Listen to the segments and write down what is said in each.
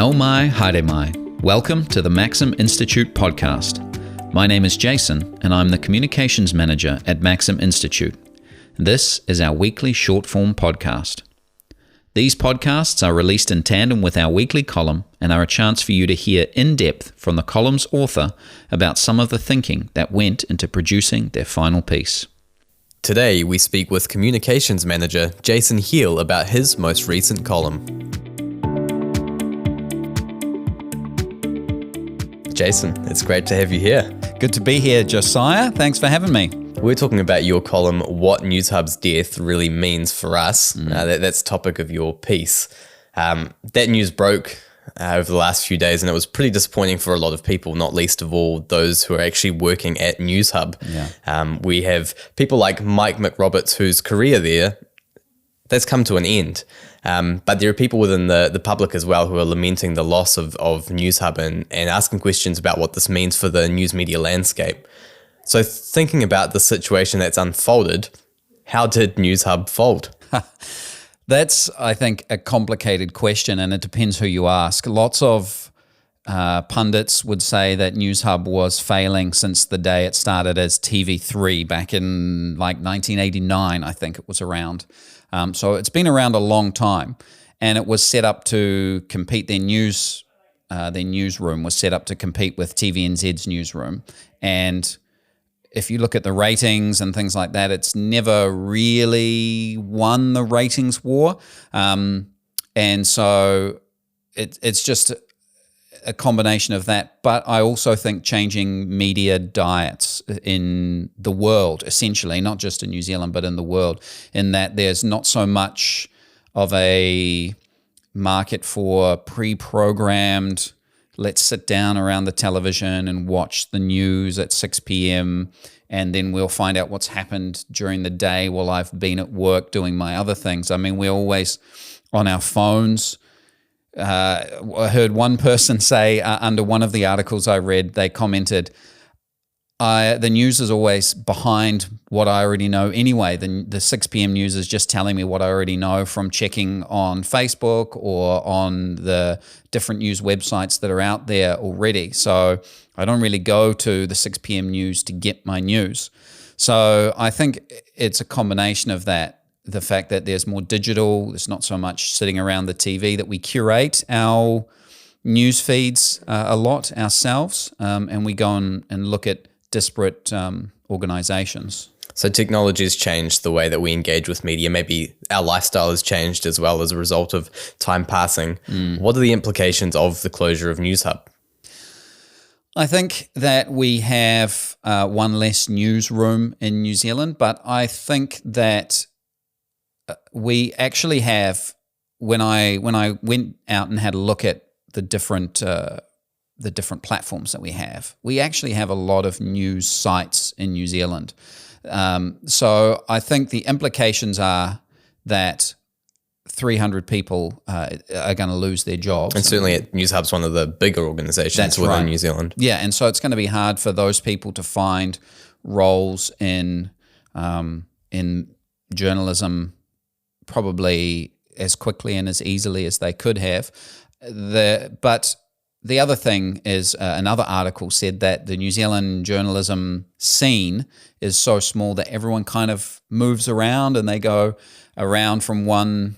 No mai, haere mai. Welcome to the Maxim Institute podcast. My name is Jason, and I'm the Communications Manager at Maxim Institute. This is our weekly short-form podcast. These podcasts are released in tandem with our weekly column and are a chance for you to hear in depth from the column's author about some of the thinking that went into producing their final piece. Today, we speak with Communications Manager Jason Heale about his most recent column. Jason, it's great to have you here. Good to be here, Josiah. Thanks for having me. We're talking about your column, What Newshub's Death Really Means for Us. That's the topic of your piece. That news broke over the last few days, and it was pretty disappointing for a lot of people, not least of all those who are actually working at Newshub. Yeah. We have people like Mike McRoberts, whose career there, that's come to an end. But there are people within the public as well who are lamenting the loss of Newshub and asking questions about what this means for the news media landscape. So thinking about the situation that's unfolded, how did Newshub fold? That's, I think, a complicated question, and it depends who you ask. Lots of pundits would say that Newshub was failing since the day it started as TV3 back in like 1989, I think it was around. So it's been around a long time, and it was set up to compete. Their newsroom was set up to compete with TVNZ's newsroom, and if you look at the ratings and things like that, it's never really won the ratings war. And so it's just a combination of that. But I also think changing media diets in the world, essentially, not just in New Zealand, but in the world, in that there's not so much of a market for pre-programmed, let's sit down around the television and watch the news at 6 p.m. and then we'll find out what's happened during the day while I've been at work doing my other things. I mean, we're always on our phones. I heard one person say under one of the articles I read, they commented, the news is always behind what I already know anyway. The 6 p.m. news is just telling me what I already know from checking on Facebook or on the different news websites that are out there already. So I don't really go to the 6 p.m. news to get my news. So I think it's a combination of that. The fact that there's more digital, there's not so much sitting around the TV, that we curate our news feeds a lot ourselves, and we go and look at disparate organizations. So technology has changed the way that we engage with media. Maybe our lifestyle has changed as well as a result of time passing. What are the implications of the closure of Newshub? I think that we have one less newsroom in New Zealand, but I think that we actually have, when I went out and had a look at the different platforms that we actually have a lot of news sites in New Zealand. So I think the implications are that 300 people are going to lose their jobs. And certainly Newshub's one of the bigger organizations within New Zealand. Yeah, and so it's going to be hard for those people to find roles in journalism probably as quickly and as easily as they could have. But the other thing is another article said that the New Zealand journalism scene is so small that everyone kind of moves around, and they go around from one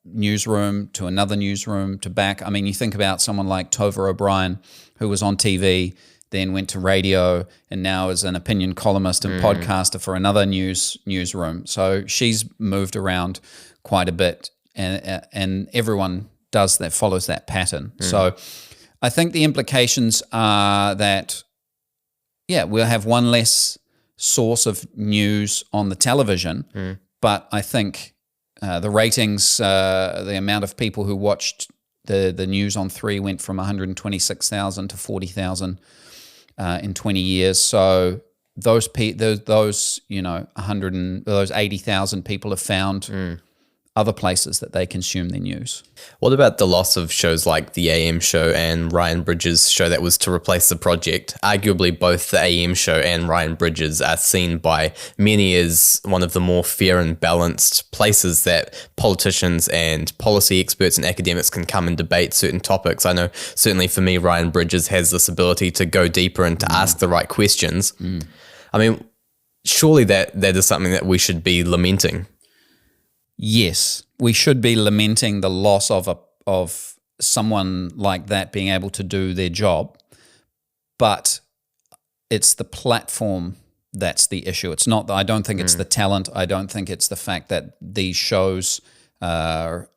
newsroom to another newsroom to back. I mean, you think about someone like Tova O'Brien, who was on TV, then went to radio, and now is an opinion columnist and podcaster for another newsroom. So she's moved around quite a bit, and everyone does that, follows that pattern. So I think the implications are that, we'll have one less source of news on the television, but I think the ratings, the amount of people who watched the news on 3 went from 126,000 to 40,000 in 20 years. So those 80,000 people have found other places that they consume their news. What about the loss of shows like the AM show and Ryan Bridges' show that was to replace The Project? Arguably, both the AM show and Ryan Bridges are seen by many as one of the more fair and balanced places that politicians and policy experts and academics can come and debate certain topics. I know certainly for me, Ryan Bridges has this ability to go deeper and to ask the right questions. I mean, surely that is something that we should be lamenting. Yes, we should be lamenting the loss of someone like that being able to do their job, but it's the platform that's the issue. It's not. I don't think it's the talent. I don't think it's the fact that these shows are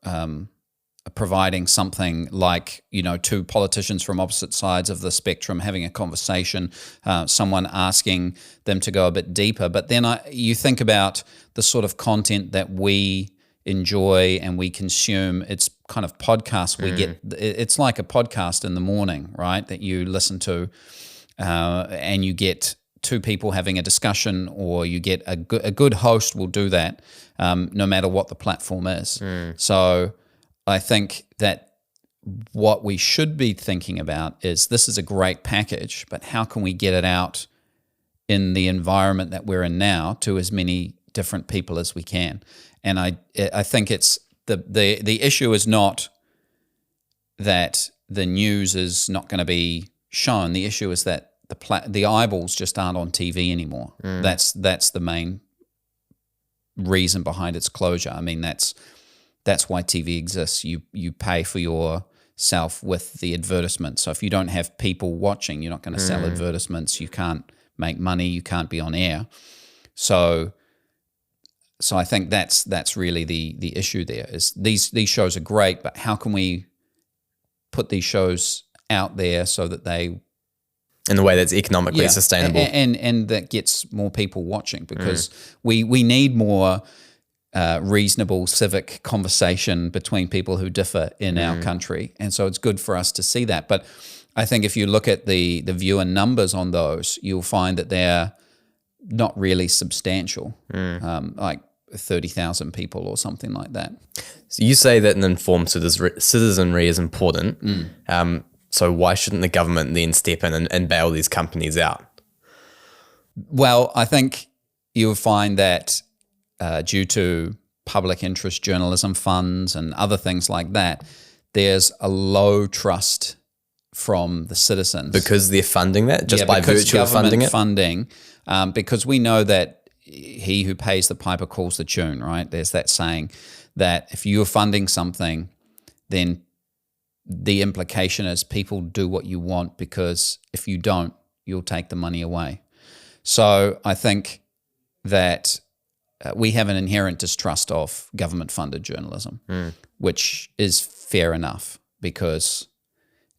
providing something like, two politicians from opposite sides of the spectrum having a conversation, someone asking them to go a bit deeper. But then you think about the sort of content that we enjoy and we consume. It's kind of podcasts we get. It's like a podcast in the morning, right, that you listen to, and you get two people having a discussion, or you get a good host will do that, no matter what the platform is. So I think that what we should be thinking about is, this is a great package, but how can we get it out in the environment that we're in now to as many different people as we can? And I think it's the issue is not that the news is not going to be shown. The issue is that the eyeballs just aren't on TV anymore. That's the main reason behind its closure. I mean, that's why TV exists. You pay for yourself with the advertisement. So if you don't have people watching, you're not going to sell advertisements. You can't make money. You can't be on air. So I think that's really the issue there. Is these shows are great, but how can we put these shows out there so that they, in a way that's economically sustainable, and that gets more people watching? Because we need more reasonable civic conversation between people who differ in our country, and so it's good for us to see that. But I think if you look at the viewer numbers on those, you'll find that they're not really substantial, like 30,000 people or something like that. So you say that an informed citizenry is important. So why shouldn't the government then step in and bail these companies out? Well, I think you'll find that due to public interest journalism funds and other things like that, there's a low trust from the citizens. Because they're funding that, just by virtue of funding it? Funding, because we know that he who pays the piper calls the tune, right? There's that saying that if you're funding something, then the implication is people do what you want, because if you don't, you'll take the money away. So I think that we have an inherent distrust of government-funded journalism, which is fair enough, because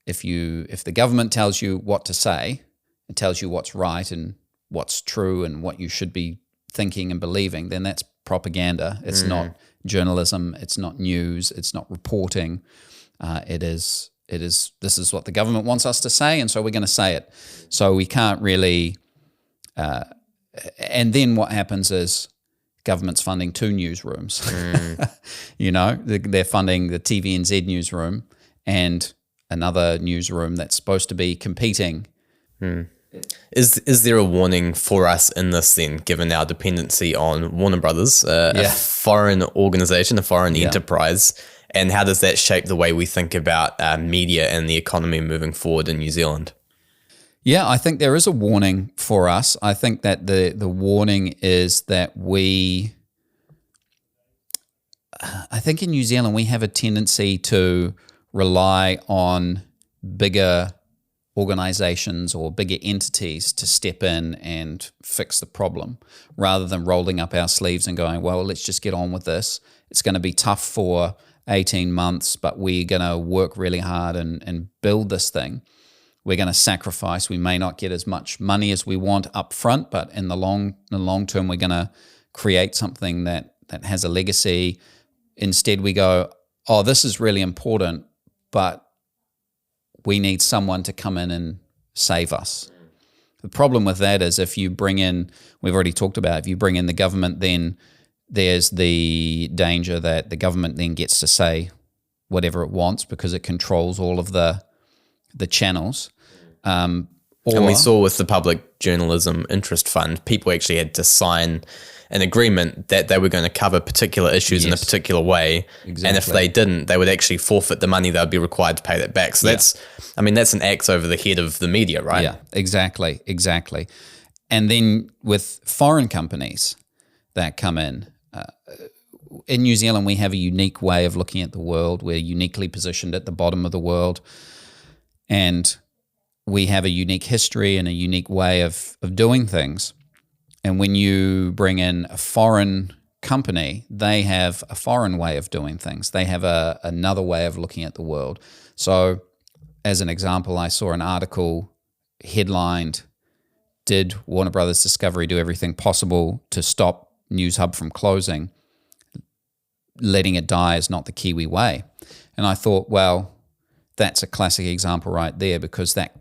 if the government tells you what to say, it tells you what's right and what's true and what you should be thinking and believing, then that's propaganda. It's not journalism. It's not news. It's not reporting. It is. This is what the government wants us to say, and so we're going to say it. So we can't really. And then what happens is government's funding two newsrooms. They're funding the TVNZ newsroom and another newsroom that's supposed to be competing. Is there a warning for us in this then, given our dependency on Warner Brothers, a foreign organization, a foreign enterprise, and how does that shape the way we think about media and the economy moving forward in New Zealand? Yeah, I think there is a warning for us. I think that the warning is that I think in New Zealand we have a tendency to rely on bigger organizations or bigger entities to step in and fix the problem, rather than rolling up our sleeves and going, well, let's just get on with this. It's going to be tough for 18 months, but we're going to work really hard and build this thing. We're going to sacrifice. We may not get as much money as we want up front, but in the long term, we're going to create something that has a legacy. Instead, we go, oh, this is really important, but we need someone to come in and save us. The problem with that is if you bring in, we've already talked about, if you bring in the government, then there's the danger that the government then gets to say whatever it wants because it controls all of the channels. And we saw with the Public Journalism Interest Fund, people actually had to sign an agreement that they were going to cover particular issues in a particular way. Exactly. And if they didn't, they would actually forfeit the money. They would be required to pay that back. So that's an axe over the head of the media, right? Yeah, exactly. And then with foreign companies that come in New Zealand, we have a unique way of looking at the world. We're uniquely positioned at the bottom of the world. And we have a unique history and a unique way of doing things. And when you bring in a foreign company, they have a foreign way of doing things. They have another way of looking at the world. So as an example, I saw an article headlined, "Did Warner Brothers Discovery do everything possible to stop Newshub from closing? Letting it die is not the Kiwi way." And I thought, well, that's a classic example right there, because that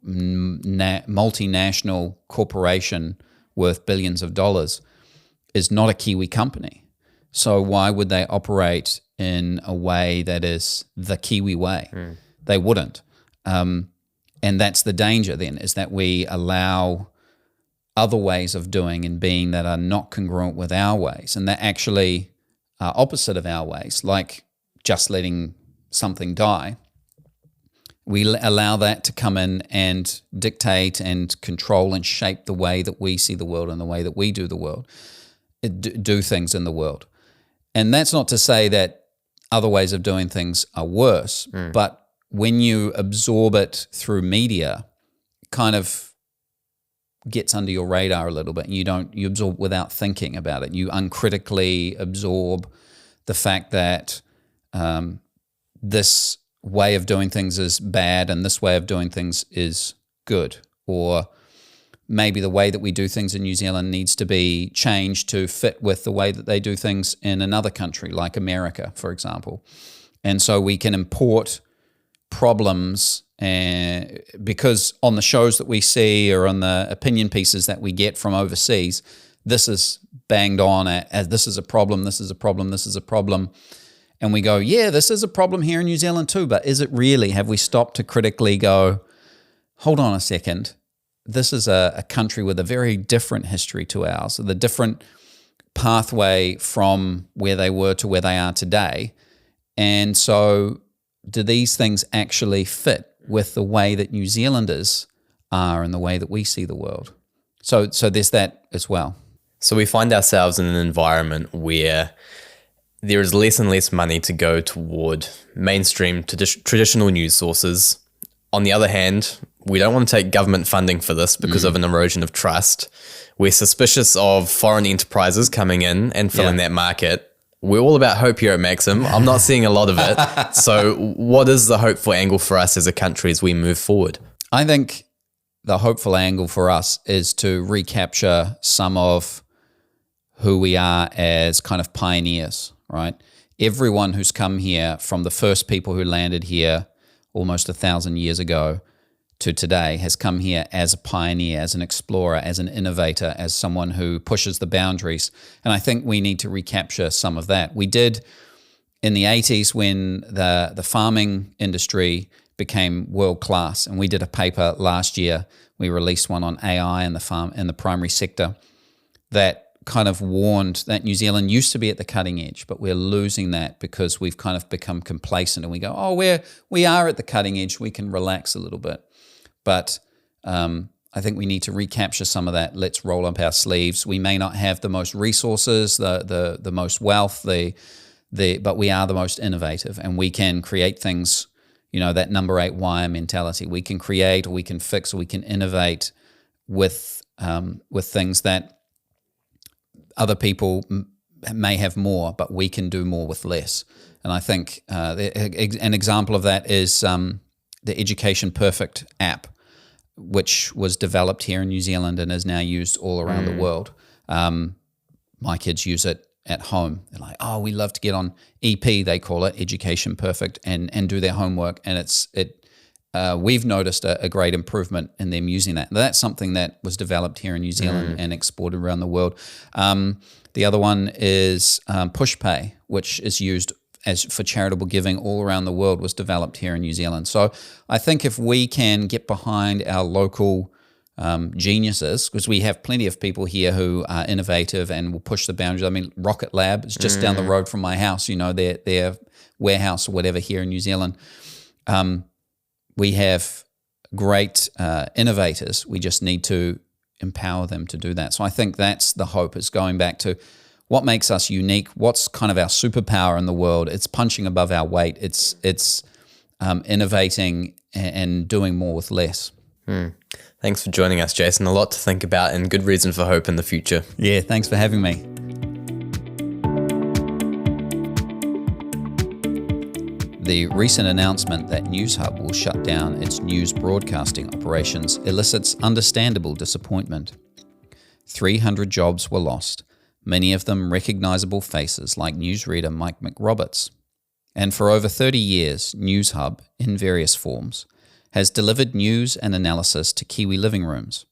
multinational corporation worth billions of dollars is not a Kiwi company. So why would they operate in a way that is the Kiwi way? They wouldn't. And that's the danger then, is that we allow other ways of doing and being that are not congruent with our ways, and that actually are opposite of our ways, like just letting something die. We allow that to come in and dictate and control and shape the way that we see the world and the way that we do the world, do things in the world. And that's not to say that other ways of doing things are worse, but when you absorb it through media, it kind of gets under your radar a little bit, and you absorb without thinking about it. You uncritically absorb the fact that this way of doing things is bad and this way of doing things is good, or maybe the way that we do things in New Zealand needs to be changed to fit with the way that they do things in another country, like America, for example. And so we can import problems, because on the shows that we see or on the opinion pieces that we get from overseas, this is banged on as this is a problem, this is a problem, this is a problem. And we go, yeah, this is a problem here in New Zealand too, but is it really? Have we stopped to critically go, hold on a second, this is a country with a very different history to ours, the different pathway from where they were to where they are today. And so do these things actually fit with the way that New Zealanders are and the way that we see the world? So there's that as well. So we find ourselves in an environment where there is less and less money to go toward mainstream traditional news sources. On the other hand, we don't want to take government funding for this because of an erosion of trust. We're suspicious of foreign enterprises coming in and filling that market. We're all about hope here at Maxim. I'm not seeing a lot of it. So what is the hopeful angle for us as a country as we move forward? I think the hopeful angle for us is to recapture some of who we are as kind of pioneers, right? Everyone who's come here, from the first people who landed here almost 1,000 years ago to today, has come here as a pioneer, as an explorer, as an innovator, as someone who pushes the boundaries. And I think we need to recapture some of that. We did in the 80s when the farming industry became world class, and we did a paper last year. We released one on AI in the primary sector that kind of warned that New Zealand used to be at the cutting edge, but we're losing that because we've kind of become complacent, and we go, oh, we are at the cutting edge, we can relax a little bit. But I think we need to recapture some of that. Let's roll up our sleeves. We may not have the most resources, the most wealth, but we are the most innovative, and we can create things, that number 8 wire mentality. We can create, or we can fix, or we can innovate with things that other people may have more, but we can do more with less. And I think an example of that is the Education Perfect app, which was developed here in New Zealand and is now used all around the world. My kids use it at home. They're like, oh, we love to get on EP, they call it, Education Perfect, and do their homework. And we've noticed a great improvement in them using that. That's something that was developed here in New Zealand and exported around the world. The other one is PushPay, which is used for charitable giving all around the world, was developed here in New Zealand. So I think if we can get behind our local geniuses, because we have plenty of people here who are innovative and will push the boundaries. I mean, Rocket Lab is just down the road from my house, their warehouse or whatever here in New Zealand. We have great innovators. We just need to empower them to do that. So I think that's the hope, is going back to what makes us unique, what's kind of our superpower in the world. It's punching above our weight. It's innovating and doing more with less. Thanks for joining us, Jason. A lot to think about and good reason for hope in the future. Yeah, thanks for having me. The recent announcement that Newshub will shut down its news broadcasting operations elicits understandable disappointment. 300 jobs were lost, many of them recognizable faces like newsreader Mike McRoberts. And for over 30 years, Newshub, in various forms, has delivered news and analysis to Kiwi living rooms.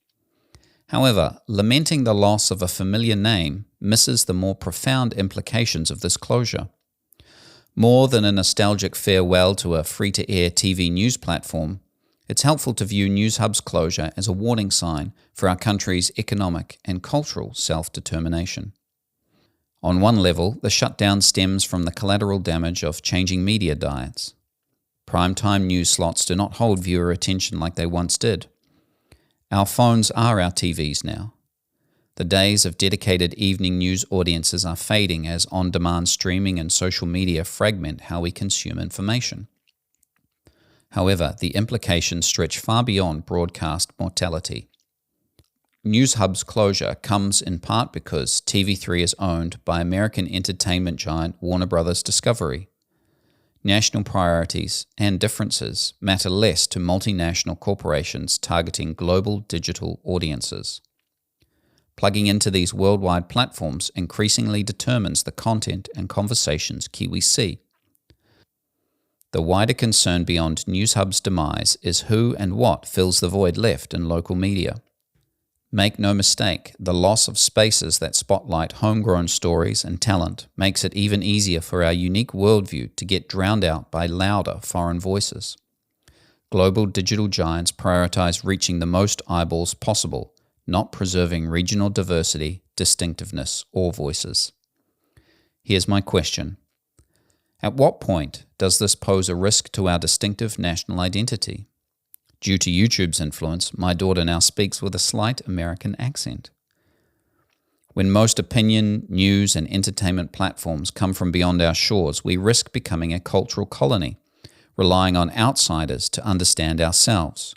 However, lamenting the loss of a familiar name misses the more profound implications of this closure. More than a nostalgic farewell to a free-to-air TV news platform, it's helpful to view Newshub's closure as a warning sign for our country's economic and cultural self-determination. On one level, the shutdown stems from the collateral damage of changing media diets. Primetime news slots do not hold viewer attention like they once did. Our phones are our TVs now. The days of dedicated evening news audiences are fading as on-demand streaming and social media fragment how we consume information. However, the implications stretch far beyond broadcast mortality. Newshub's closure comes in part because TV3 is owned by American entertainment giant Warner Bros. Discovery. National priorities and differences matter less to multinational corporations targeting global digital audiences. Plugging into these worldwide platforms increasingly determines the content and conversations Kiwis see. The wider concern beyond Newshub's demise is who and what fills the void left in local media. Make no mistake, the loss of spaces that spotlight homegrown stories and talent makes it even easier for our unique worldview to get drowned out by louder foreign voices. Global digital giants prioritize reaching the most eyeballs possible, not preserving regional diversity, distinctiveness, or voices. Here's my question. At what point does this pose a risk to our distinctive national identity? Due to YouTube's influence, my daughter now speaks with a slight American accent. When most opinion, news, and entertainment platforms come from beyond our shores, we risk becoming a cultural colony, relying on outsiders to understand ourselves.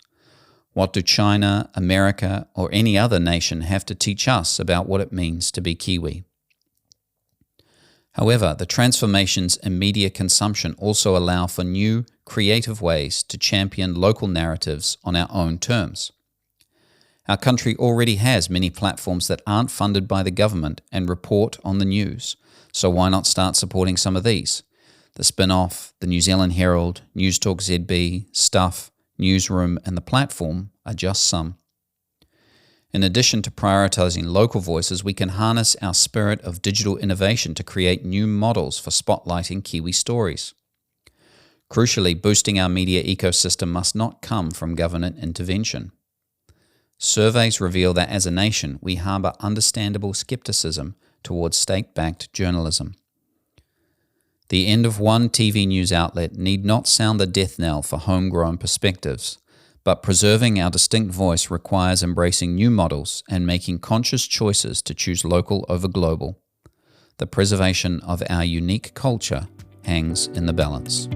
What do China, America, or any other nation have to teach us about what it means to be Kiwi? However, the transformations in media consumption also allow for new, creative ways to champion local narratives on our own terms. Our country already has many platforms that aren't funded by the government and report on the news, so why not start supporting some of these? The Spin-Off, the New Zealand Herald, News Talk ZB, Stuff, Newsroom, and The Platform are just some. In addition to prioritizing local voices, we can harness our spirit of digital innovation to create new models for spotlighting Kiwi stories. Crucially, boosting our media ecosystem must not come from government intervention. Surveys reveal that as a nation, we harbour understandable skepticism towards state-backed journalism. The end of one TV news outlet need not sound the death knell for homegrown perspectives, but preserving our distinct voice requires embracing new models and making conscious choices to choose local over global. The preservation of our unique culture hangs in the balance.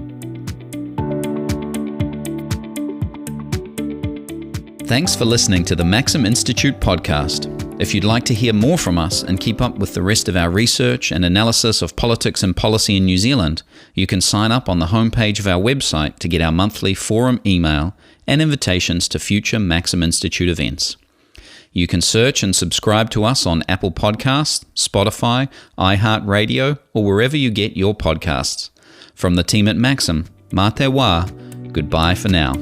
Thanks for listening to the Maxim Institute podcast. If you'd like to hear more from us and keep up with the rest of our research and analysis of politics and policy in New Zealand, you can sign up on the homepage of our website to get our monthly forum email and invitations to future Maxim Institute events. You can search and subscribe to us on Apple Podcasts, Spotify, iHeartRadio, or wherever you get your podcasts. From the team at Maxim, mā te wā, goodbye for now.